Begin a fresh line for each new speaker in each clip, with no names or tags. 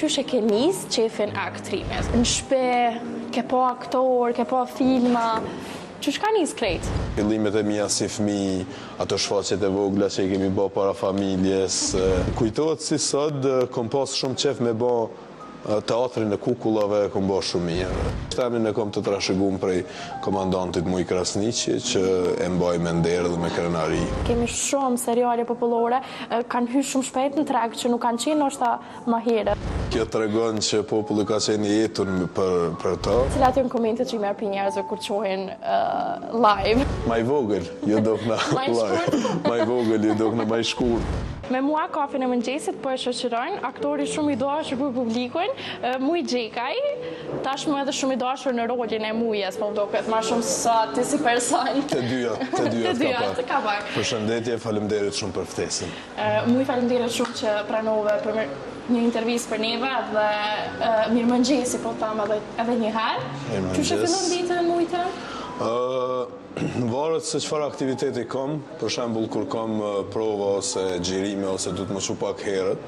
Qysh e ke nis qefin aktrimes? Në shpe, ke po aktor, ke po filma, qysh ka nis krejt?
Fillimet e mia si fëmijë, ato shfaqjet e vogla që i kemi bë para familjes. Kujtohet si sot, kom pas shumë qef me bë teatrin e kukullave, kom bë shumë mirë. Emrin e kom të trashëguar prej komandantit Muj Krasniqi, që e mbaj me nder dhe me krenari.
Kemi shumë seriale popullore, kanë hyrë shumë shpejt në treg që nuk kanë qenë ndoshta më herët.
Kjo tregon që populli ka qenë i jetun për to.
Cilat janë komentet që i merr pi njerëzve kur qohen live?
Ma i vogël, ju dokna live. Ma i vogël, ju dokna ma i shkurt.
Me mua kafën e mëngjesit po e shoqërojnë aktori shumë i dashur për publikun, Muj Xhekaj, tashmë edhe shumë i dashur në rolin e Mujes, po duket më shumë sa ti si person.
Të dyja ka pak. Përshëndetje, faleminderit shumë për ftesën.
Muj, faleminderit shumë që pranove për një intervistë për neve dhe mirëmëngjesi po tham edhe një herë. Çu fillon ditën Mujtë?
Varet se çfarë aktiviteti kam, për shembull kur kam prova ose xhirime ose du të më çu pak herët,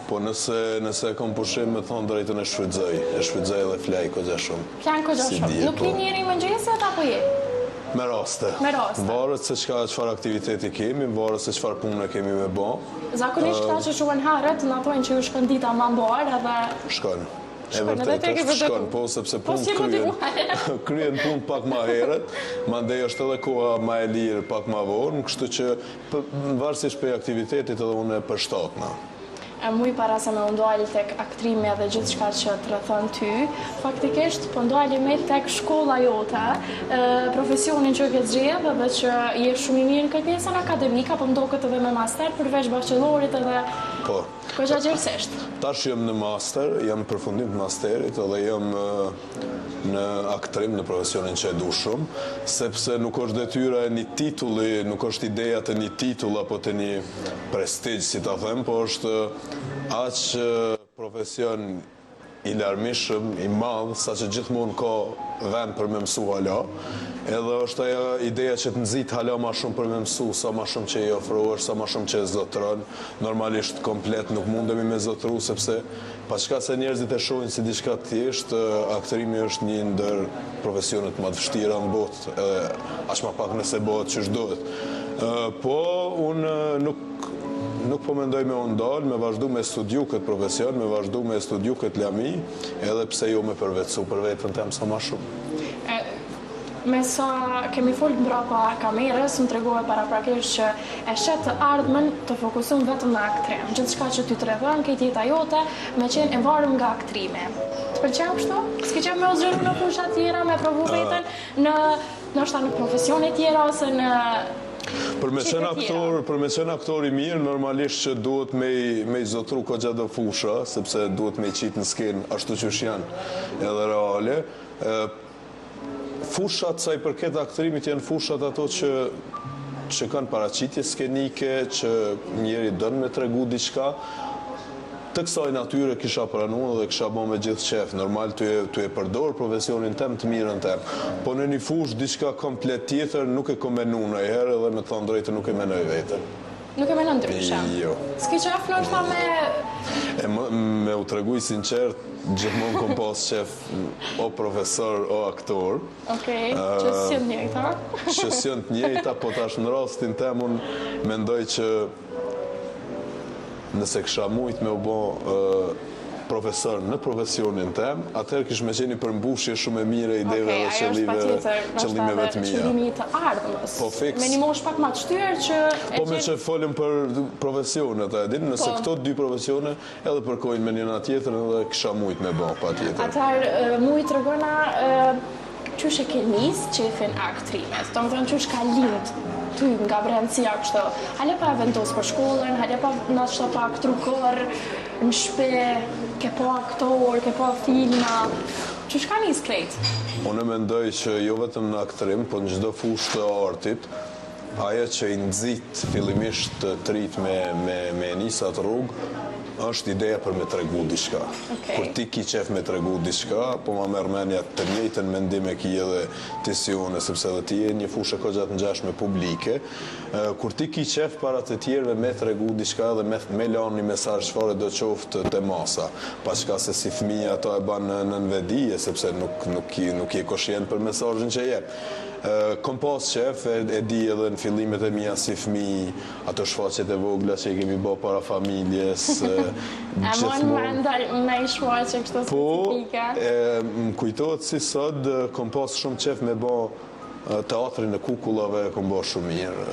po nëse kam pushim me thonë drejtën e shfrytëzoj dhe flaj kogja shumë.
Flan kogja shumë. Nuk je njëri mëngjesit apo je?
Me raste. Varet se çfarë aktiviteti kemi, varet se çfarë pune kemi me bë.
Zakonisht ata që shuan herët, na thonë që ju shkon dita më mbar edhe
shkon. E vërtet është shkon, po sepse kryen punë pak ma herët, mandej është edhe koha ma e lirë pak ma vonë, kështu që varësisht për aktivitetit edhe unë e përshtatna.
Muj para se me ndojnë tek aktrimi dhe gjithë shka që të rëthën ty, faktikisht po ndojnë me tek shkolla jote, profesionin që ke zgjedhë dhe që je shumë i mirë në këtë pjesën akademika, po mdokët edhe me master, përveç bachelorit edhe kogja gjërësisht.
Tash jam në master, jam përfundim të masterit edhe jam në aktrim në profesionin që e du shumë, sepse nuk është detyra e një titulli, nuk është ideja të një titull apo të një prestigj, si ta them, po është aq profesion i larmishëm, i madh, sa që gjithmonë ka vend për me mësu hala, edhe është ajo ideja që të nxit hala ma shumë për me mësu, sa ma shumë që i ofrohesh, sa ma shumë që e zotron. Normalisht komplet nuk mundemi me zotru, sepse paçka se njerëzit e shohin si diçka të thjeshtë, aktrimi është një ndër profesionet më të vështira në botë, aq ma pak nëse bëhet ç'është duhet. Po unë nuk po mendoj me ndalë, me vazhdu me studiu këtë profesion, me vazhdu me studiu këtë lami, edhe pse jo me përvetësu për vetën tem sa ma shumë.
Me sa kemi folë mbrapa kamerës, më tregove paraprakisht që e shet të ardhmen të fokusun vetëm në aktrim. Gjithë shka që ty të redhën, këtë jeta jote, me qenë e varëm nga aktrimi. Të përqenë kështu? S'ke qenë me ozgjëru në fushat tjera, me provu vetën në profesionet tjera, ose në...
Për me qenë aktor i mirë, normalisht që duhet me i zotru ka gjatë fusha, sepse duhet me i qitë në skenë ashtu që janë edhe reale. Fushat sa i përket aktrimit janë fushat ato që kanë paraqitje skenike, që njeri dënë me tregu diçka. Të kësaj natyre kisha pranuar dhe kisha bën me gjithë qef. Normal të e përdor profesionin tem të mirën tem. Po në një fushë diçka komplet tjetër nuk e kom menu ndonjëherë dhe me të thënë drejtë nuk e menoj vetën.
Nuk e menon ndryshe?
Jo.
S'ke qef ndoshta me...
Me u tregu i sinqert, gjithmonë kom pas qef o profesor o aktor.
Okej, që s'jën njëjta?
Që s'jën njëjta, po tash në rastin tem unë mendoj që nëse kësha mujt me u bo profesor në profesionin tem, atëherë kish me qeni përmbushje shumë e mire ideve dhe qëllimeve të mija.
Qëllimi të ardhmës.
Po fiks.
Me një mosh pak ma të shtyrë që...
Po me që folim për profesionet, e din, nëse këto dy profesione edhe përkojnë me njëna tjetër edhe kisha mujt me bo pa tjetër.
Atëherë, mujt rëgona, qysh e ke nis qefin aktrimes? Do më thënë qysh ka lind ty nga brendësia kështë? Hale pa e vendos për shkollën, hale pa nështë pa aktrukor, në shpe, ke po aktor, ke po filma, qysh ka nis krejt?
Unë mendoj që jo vetëm në aktrim, po në çdo fushë të artit, aja që i nxit fillimisht të trit me nisat rrugë, është ideja për me tregu diçka. Kur ti ki qef me tregu diçka, po ma merr mendja të njëjtën mendim e ki edhe ti si unë, sepse edhe ti je një fushë goxha të ngjashme publike. Kur ti ki qef para të tjerëve me tregu diçka dhe me lanë një mesazh çfarë do qoftë te masa, paçka se si fëmija ato e ban në vetdije, sepse nuk je koshient për mesazhin që jep. Kom pas qef, e di edhe në fillimet e mia si fëmijë, ato shfaqjet e vogla që i kemi bë para familjes.
A mon mendal me i shfaqje kështu specifike?
Po, më kujtohet si sot, kom pas shumë qef me bë teatrin e kukullave, kom bë shumë mirë,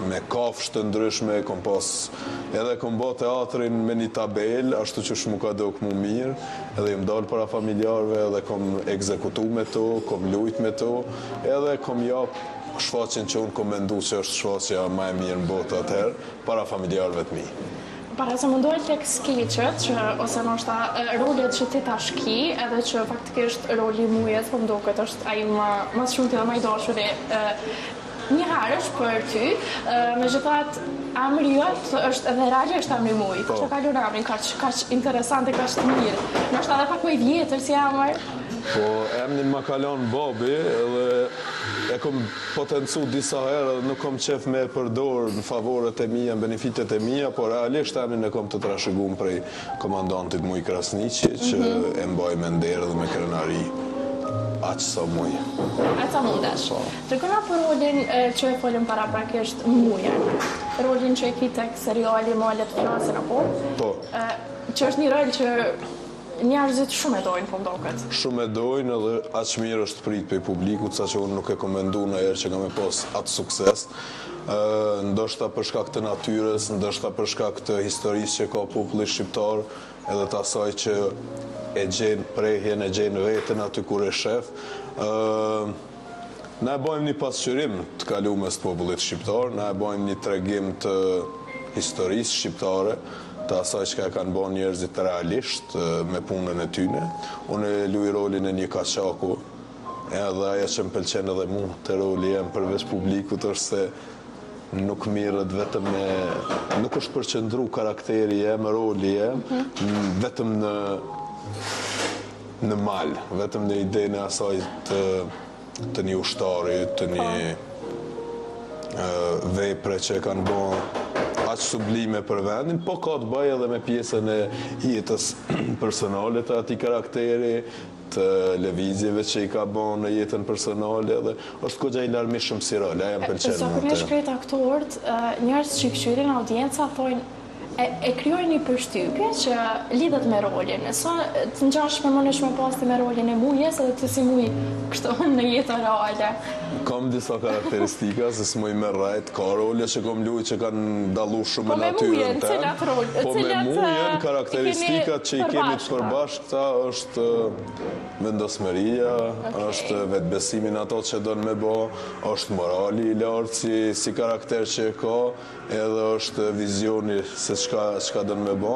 me kafshë të ndryshme, kom bë teatrin me një tabel, ashtu që shmu ka dok mu mirë, edhe jam dalë para familjarve, edhe kom ekzekutu me to, kom lujt me to, edhe kom jap shfaqjen që unë kom mendu që është shfaqja ma e mirë në botë atëherë, para familjarve të mi.
Para se mundohet tek skeqet, ose ndoshta rolet që ti tash ki, edhe që faktikisht roli mujet, po më duket është ai më shumë dhe më i dashuri një herësh për ty, megjithatë emri jot është edhe realisht emri muj. Çka ka lënë emrin kaq interesante, kaq të mirë. Ndoshta edhe pak më i vjetër si emër.
Po, emrin ma ka lënë babi, edhe e kom potencu disa herë, nuk kom qef me përdor në favoret e mia, në benefitet e mia, por realisht emrin e kom të trashëguar prej komandantit Muj Krasniqi, që e mbaj me nder dhe me krenari. Aq sa muj.
Aq sa mundesh. Tregona për rolin që e folëm paraprakisht Mujen. Rolin që e ki tek seriali Malet flasin apo?
Po.
Që është një rol që njerëzit shumë e dojnë, po më duket.
Shumë e dojnë edhe aq mirë është prit për publikut, sa që unë nuk e komendu në herë që kam e pas atë sukses. Ndoshta për shkak të natyres, ndoshta për shkak të historisë që ka populli shqiptar, edhe të asaj që e gjenë prehjen, e gjenë vetën aty kur e shef. Na e bojmë një pasqyrim të kalumes të popullit shqiptar, na e bojmë një tregim të historisë shqiptare, të asaj që kanë bën njerëzit realisht me punën e tyne. Unë e luaj rolin e një kaçaku, edhe ajo që më pëlqen edhe mu të roli jem përveç publikut është se nuk mirët vetëm me... Nuk është përqendru karakteri jem, roli jem, vetëm në mal, vetëm në idenë e asaj të një ushtari, të një vepre që kanë bën aq sublime për vendin, po ka të bëjë edhe me pjesën e jetës personale të atij karakteri, të lëvizjeve që i ka bën në jetën personale, dhe është goxha i larmishëm si rol, ajo më pëlqen.
Sa kur ne shkret aktorët, njerëz që këshyrin audienca thonë e krijojnë një përshtypje që lidhet me rolin. Sa të ngjashme mundesh me pasti me rolin e Mujes edhe të si muj kështu në jetën reale.
Kam disa karakteristika se s'muj me rrejt, ka role që kom luaj që kanë dallu shumë me natyrën tem. Po me Mujen, karakteristikat që i kemi të përbashkëta është vendosmëria, është vetbesimin ato që donë me bo, është morali i lartë si karakter që e ka, edhe është vizioni se çka donë me bo.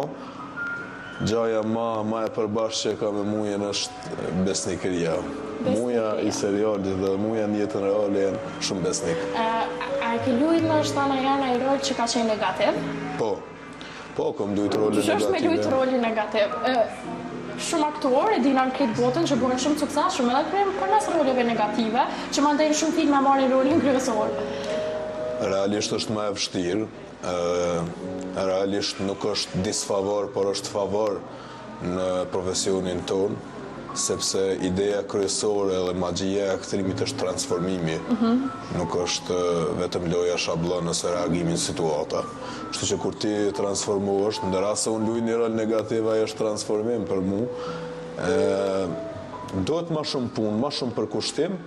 Gjaja ma e përbashkë që ka me Mujen është besnikëria. Muja i serialit dhe muja në jetën reale janë shumë besnik.
A e ke luajt në shtana janë ai rol që ka qenë negativ?
Po, kom luajt rolin negativ.
Që është me luajt rolin negativ? Shumë aktorë e dinan këtë botën që bojnë shumë suksesshëm edhe për nësë roleve negative, që mandejnë shumë filma marrin rolin kryesor.
Realisht është më e vështirë. Realisht nuk është disfavor, por është favor në profesionin tonë, sepse ideja kryesore dhe magjia e aktrimit është transformimi. Nuk është vetëm loja shablon ose reagimi në situata. Kështu që kur ti transformohesh, në rast se unë luaj një rol negativ, ai është transformim për mu. Duhet ma shumë punë, ma shumë përkushtim,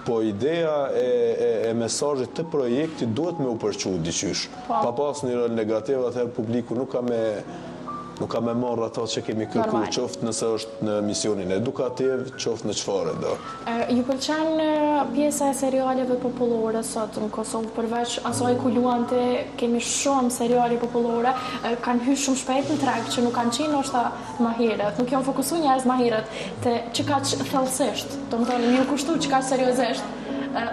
po ideja e mesazhit të projektit duhet me u përqu diqysh. Pa pas një rol negativ, atëherë publiku nuk ka me marrë ato që kemi kërku, qoftë nëse është në misionin edukativ, qoftë në çfarë do.
Ju pëlqen pjesa e serialeve popullore sot në Kosovë, përveç asaj ku luante, kemi shumë seriale popullore, kanë hyrë shumë shpejt në treg që nuk kanë qenë ndoshta më herët, nuk janë fokusuar njerëz më herët te që kaq thellësisht, domethënë ju kushtu që kaq seriozisht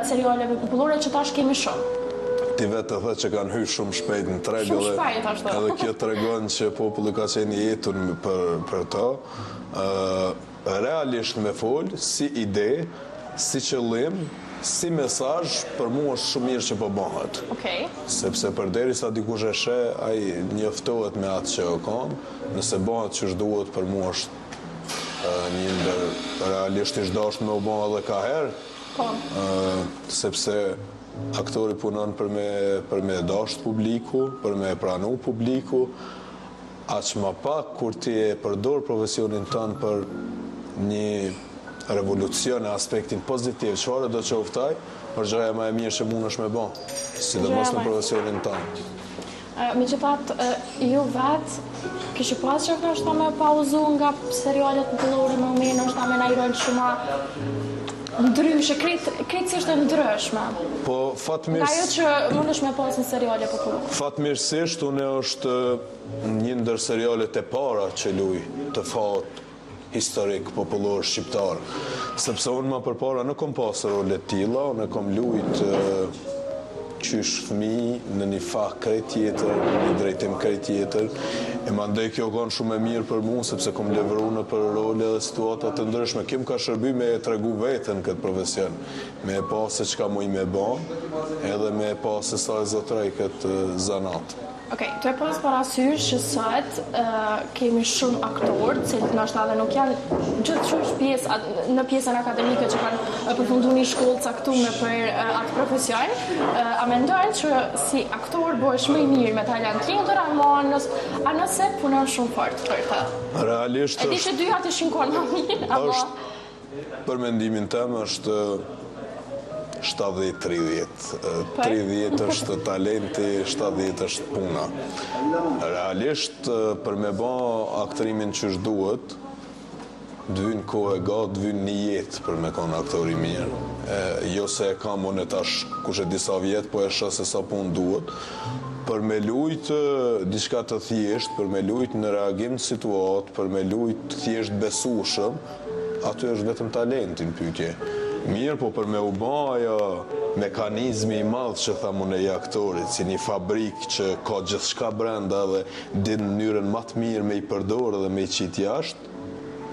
serialeve popullore që tash kemi shumë.
ti vetë the që kanë hyrë shumë shpejt në treg edhe kjo tregon që populli ka qenë i jetur për to. Realisht me fol, si ide, si qëllim, si mesazh, për mua është shumë mirë që po bëhet. Sepse përderisa dikush e sheh, ai njoftohet me atë që ka, nëse bëhet ç'është duhet, për mua është një ndër realisht i dashur me u bë edhe ka herë. Sepse aktori punon për me dashur publiku, për me pranu publiku, aq më pak kur ti e përdor profesionin tënd për një revolucion e aspektin pozitiv, çfarë do të qoftaj, është gjëja më e mirë që mundesh me bë, sidomos në profesionin tënd.
Megjithatë, ju vetë kishë pas që ndoshta me pauzu nga serialet bollore në moment, ndoshta me ndaj rol shumë ndryshe, krejtësisht e ndryshme.
Po fatmirësisht.
Nga ajo që mundesh me pas në seriale popullore.
Fatmirësisht, unë është një ndër serialet e para që luj të fat historik popullor shqiptar. Sepse unë më përpara nuk kom pasur role të tilla, unë kom lujt qysh fëmijë në një fak krejt tjetër, në një drejtim krejt tjetër. E mandej kjo kanë shumë e mirë për mua, sepse kom levru në për role dhe situata të ndryshme. Kim ka shërby me e tregu veten këtë profesion, me e pa se çka muj me bë, edhe me e pa se sa e zotrej këtë zanat.
Të e pas parasysh që sot kemi shumë aktorë, cilët ndoshta edhe nuk janë gjithçysh në pjesën akademike që kanë përfunduar një shkollë caktuar për atë profesion, a mendojnë që si aktor bëhesh më i mirë me talent tjetër, a nëse punon shumë fort për të?
Realisht
e di që dyja të shinkon më mirë, apo?
Për mendimin tim është 70-30. 30 është talenti, 70 është puna. Realisht, për me ba aktorimin që është duhet, dvyn kohë e gatë, dvyn një jetë për me konë aktori mirë. Jo se e kam unë tash kushe disa vjetë, po e shë se sa punë duhet. Për me lujtë diçka të thjesht, për me lujtë në reagim të situatë, për me lujtë thjesht besueshëm, aty është vetëm talentin pyetje. Mirë, po për me u bë ajo mekanizmi i madh që thamë unë e aktorit, si një fabrikë që ka gjithçka brenda dhe din mënyrën më të mirë me i përdorë dhe me i qit jashtë,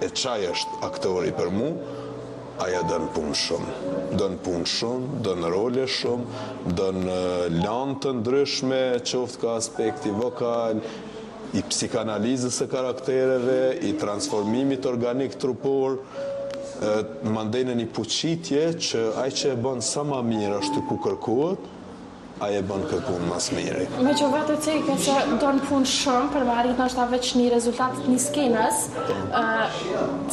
e çaj është aktori për mua, aja dën punë shumë. Dën punë shumë, dën role shumë, dën lanë të ndryshme, qoftë ka aspekti vokal, i psikanalizës së karaktereve, i transformimit organik trupor, mandej në një fuqitje që ai që e bën sa më mirë ashtu ku kërkohet, ai e bën kërkuar më së miri.
Me që vetë të cekë se do në punë shumë për me arrit nështë veç një rezultat një skenës,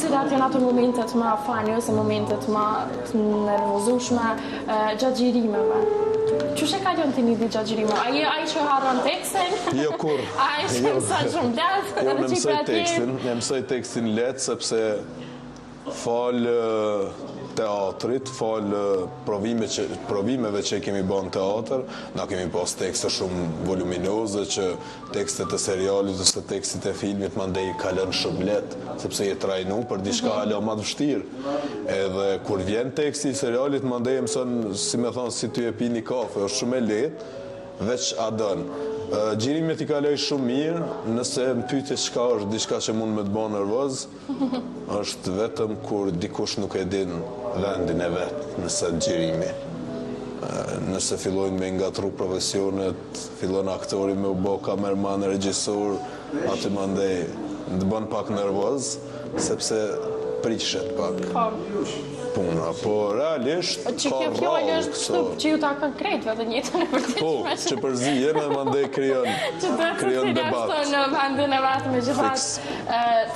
cilat janë ato momentet më fani ose momentet më nervozueshme gjatë xhirimeve. Qështë e ka lënë ti një ditë gjatë xhirimeve? Ai që harron tekstin?
Jo kur.
Ai që mëson shumë lehtë?
Jo, ne mësoj tekstin lehtë sepse falë teatrit, falë provimeve që kemi bën teatr, na kemi pas tekste shumë voluminoze që tekstet e serialit ose tekstit e filmit mandej kalon shumë lehtë, sepse je trajnu për diçka hala më të vështirë. Edhe kur vjen teksti i serialit mandej mëson, si me thonë, si ty e pi një kafe, është shumë e lehtë, veç a dën. Xhirimet i kaloj shumë mirë, nëse më pyetje çka është diçka që mund me të bëjë nervoz, është vetëm kur dikush nuk e din vendin e vet nëse xhirimi. Nëse fillojnë me ngatru profesionet, fillon aktori me u bë kamerman, regjisor, aty mandej të bën pak nervoz, sepse prishet pak puna, po realisht
ka kjo fjallë është që ju ta kanë krejt vetë njëtën e përtishme.
Po, që përzijen e mandej kryon debat.
Në vendin e vetë me gjithat,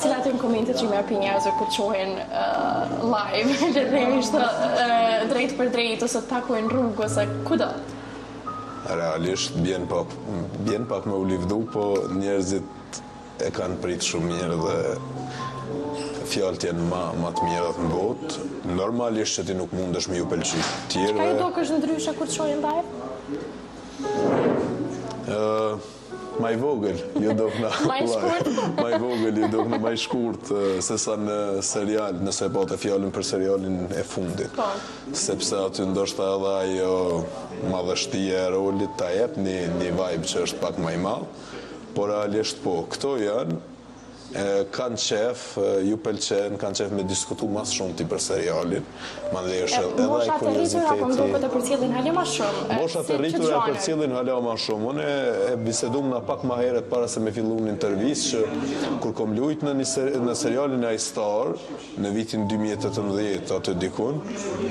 cilat e në komentet që me opinjazë ku të qohen live, le themishtë drejt për drejt, ose të takojnë rrugë, ose kudo?
Realisht, bjen pak me u livdu, po njerëzit e kanë prit shumë mirë dhe fjallët jenë ma të mirat në botë. Normalisht që ti nuk mundesh me ju pëlqy tjerëve.
Çka ju do kështë ndryshe kur të shojnë live?
Ma i vogël, ju dokna
Ma i shkurt?
Ma i vogël, ju dokna ma i shkurt se sa në serial, nëse po të fjallin për serialin e fundit.
Po.
Sepse aty ndoshta edhe ajo madhështia e rolit ta jep një vibe që është pak më i madh, por realisht po, këto janë kanë qef, ju pëlqen, kanë qef me diskutu mas shumë ti për serialin.
Mosha të rritur apo më duket e përcjellin hala ma shumë?
Mosha të rritur e përcjellin hala ma shumë. Unë e bisedum na pak ma heret para se me fillu një intervjist që kur kom lujt në serialin I Star në vitin 2018 atë dikun,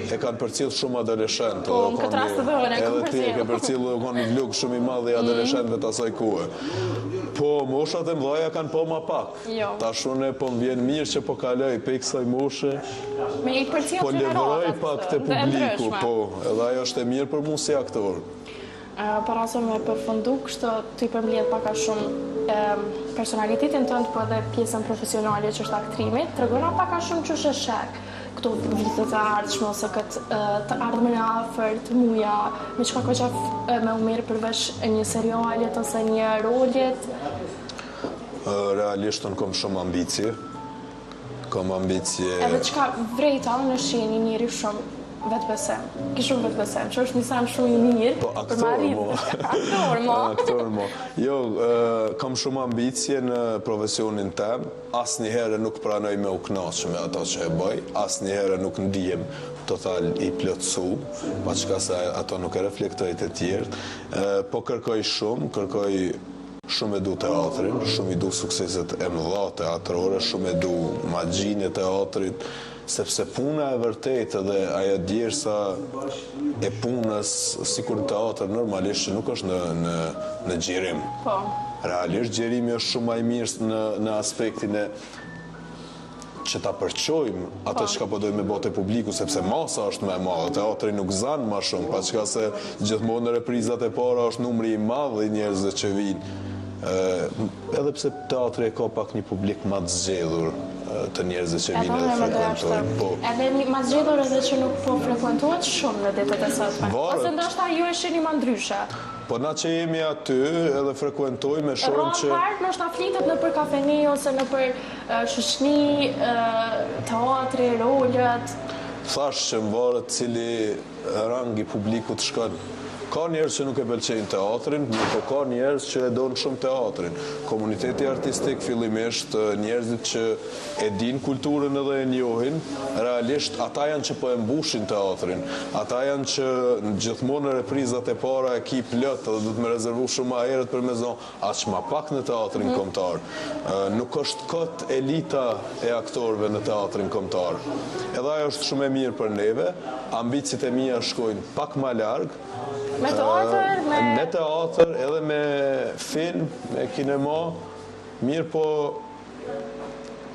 e kanë përcjell shumë adoleshent.
Po, në këtë rast të dhënë e kanë përcjell.
Edhe ti e ke përcjell dhe kanë një vlog shumë i madh i adoleshentëve të asaj kohe. Po, moshat e mdhaja kanë po ma pak.
Jo.
Tash unë po më vjen mirë që po kaloj pe kësaj moshe.
Me i përcjell
po levroj pak te publiku, po, edhe ajo është e mirë për mua si aktor.
Para se me përfundu, kështu ty përmbledh pak a shumë personalitetin tënd, po edhe pjesën profesionale që është aktrimit. Tregona pak a shumë ç'është shek këto vitet e ardhshme ose këtë të ardhmen e afërt, muja, me çka ka qef me u merr përveç një serialit ose një rolit.
Realisht unë kom shumë ambicie. Kom ambicie...
Edhe çka vrejta, unë është që jeni njëri shumë vetbesem. Ki shumë vetbesem, që është një sen shumë i mirë.
Po, aktor mo. Jo, kam shumë ambicie në profesionin tem. Asnjëherë nuk pranoj me u kënaqë me ato që e bëj. Asnjëherë nuk ndihem total i plotësu, pa çka se ato nuk e reflektoj të tjerët. Po kërkoj shumë e du teatrin, shumë i du sukseset e mëdha teatrore, shumë e du magjinë e teatrit, sepse puna e vërtet dhe ajo djersa e punës, sikur në teatr normalisht që nuk është në gjerim.
Po.
Realisht gjerimi është shumë më i mirë në aspektin e që ta përqojmë atë që ka po dojmë me bote publiku, sepse masa është me madhe, teatri nuk zanë ma shumë, pa qka se gjithmonë në reprizat e para është numri i madhe i njerëzve që vinë. Edhe pse teatri e ka pak një publik ma të zgjedhur të njerëzve që vinë edhe frekuentojnë.
Edhe ma të zgjedhur edhe që nuk po frekuentojnë shumë në ditët e sotme. Ose ndoshta ju e shihni ma ndryshe.
Po na që jemi aty edhe frekuentojmë e shohim që...
Rronë ndoshta flitet në për kafeni ose në për shoqëni, teatri, rolet.
Thash që më varet cili rang i publikut shkon. Ka njerëz që nuk e pëlqejnë teatrin, po ka njerëz që e donë shumë teatrin. Komuniteti artistik fillimisht njerëzit që e din kulturën edhe e njohin, realisht ata janë që po e mbushin teatrin. Ata janë që gjithmonë në reprizat e para e ki plot edhe du të me rezervu shumë ma herët për me zonë aq ma pak në teatrin kombëtar. Nuk është kot elita e aktorëve në teatrin kombëtar. Edhe ajo është shumë e mirë për neve, ambicit e mia shkojnë pak ma larg.
Me teatr,
me teatr, edhe me film, me kinema, mirë po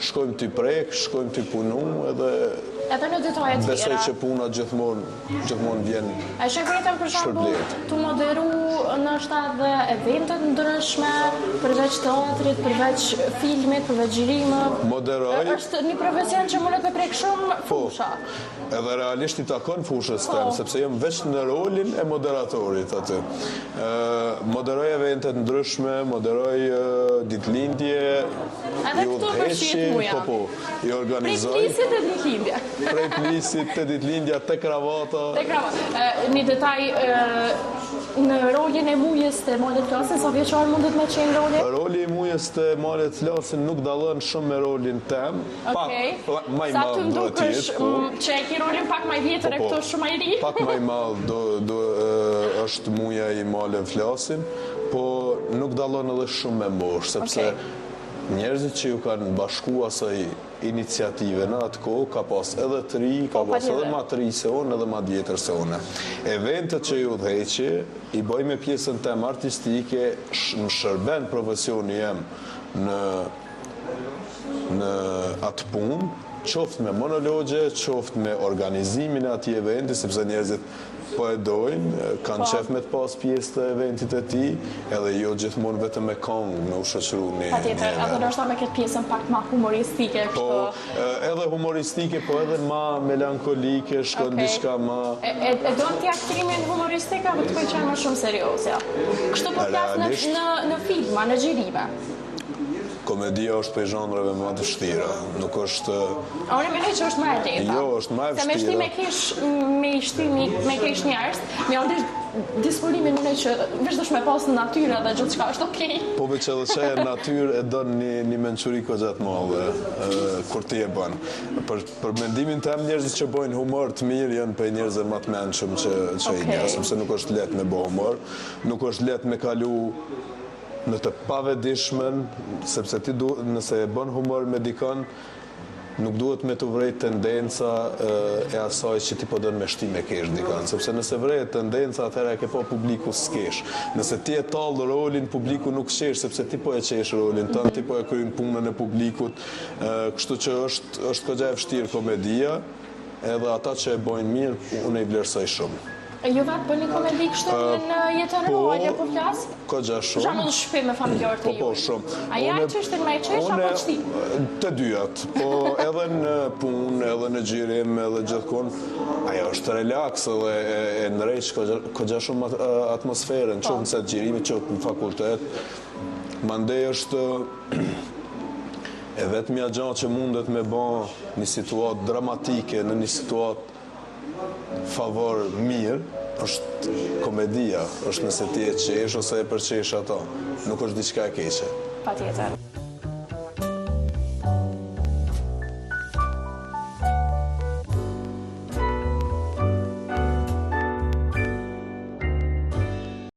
shkojmë t'i prek, shkojmë t'i punu,
edhe në detajet tjera.
Besoj që puna gjithmonë vjen shpërblet.
E shëkretën për shembull të moderu nështë dhe eventet ndryshme, përveç teatrit, përveç filmit, përveç xhirimit.
Moderoj.
Është një profesion që mundet me prek shumë fusha.
Edhe realisht i takon fushës tem, sepse jam veç në rolin e moderatorit aty. Moderoj eventet ndryshme, moderoj ditëlindje,
edhe këtu përshihet muja.
I organizoj.
Prej plisit e ditëlindje.
Prej plisit të ditëlindja te kravata.
Një detaj, në rolin e mujës të Malet Flasin, sa vjeçar mundet me qenë roli?
Roli i mujës të Malet Flasin nuk dallon shumë me rolin tem. Ma i madh do të jetë.
Që e ki rolin pak ma i vjetër e këto shumë ma i ri?
Pak ma i madh është muja i Malet Flasin, po nuk dallon edhe shumë me mosh, sepse njerëzit që ju kanë bashku asaj iniciative në atë kohë, ka pas edhe të ri, ka pas edhe ma të ri se unë, edhe ma djetër se unë. Eventet që ju dheqe, i bëj me pjesën tem artistike, më shërben profesioni jem në atë punë, qoftë me monologje, qoftë me organizimin e ati eventi, sepse njerëzit po e dojnë, kanë qef me të pas pjesë të eventit e tij, edhe jo gjithmonë vetëm me këngë, me u shoqëru një.
Patjetër, edhe ndoshta me këtë pjesën pak më humoristike kështu.
Po, edhe humoristike, po edhe më melankolike, shkon diçka më.
E don ti aktrimin humoristik apo të pëlqen më shumë seriozja? Kështu po flas në filma, në xhirime.
Komedia është për zhanreve më të vështira, nuk është...
A unë mendoj që është më e lehta.
Jo, është më e vështira.
Se me kesh njerëz, me ardhur disponimin në që veç me pas në natyrë dhe gjithçka është okay.
Po veç edhe që e natyrë e don një mençuri kozat madhe kur ti e bën. Për mendimin tim njerëzit që bojnë humor të mirë janë për njerëz më të mençur që i njerëz, sepse nuk është lehtë me bë humor, nuk është lehtë me kalu në të pavedishmen, sepse ti nëse e bën humor me dikon, nuk duhet me të vrejt tendenca e asaj që ti po dënë me shti me kesh dikon, sepse nëse vrejt tendenca, atëherë e ke po publiku s'kesh. Nëse ti e talë rolin, publiku nuk qesh, sepse ti po e qesh rolin, tënë ti po e kryin punën e publikut, kështu që është këgja e vështirë komedia, edhe ata që e bojnë mirë, unë e i vlerësoj shumë.
Ju vetë bëni komedi kështu në jetën reale apo flas?
Këgja shumë.
Shembull shpim me familjarët e juaj.
Po, shumë.
A ja çështën më e çesh apo çti?
Të dyat, po edhe në punë, edhe në xhirim, edhe gjithkund, ajo është relaks edhe e ndrejsh këgja shumë atmosferën, qoftë në xhirimi, qoftë në fakultet. Mandej është e vetmja gjë që mundet me bë një situatë dramatike në një situatë favor mirë, është komedia, është nëse ti e qesh ose e përqesh ato, nuk është diçka e keqe.
Patjetër.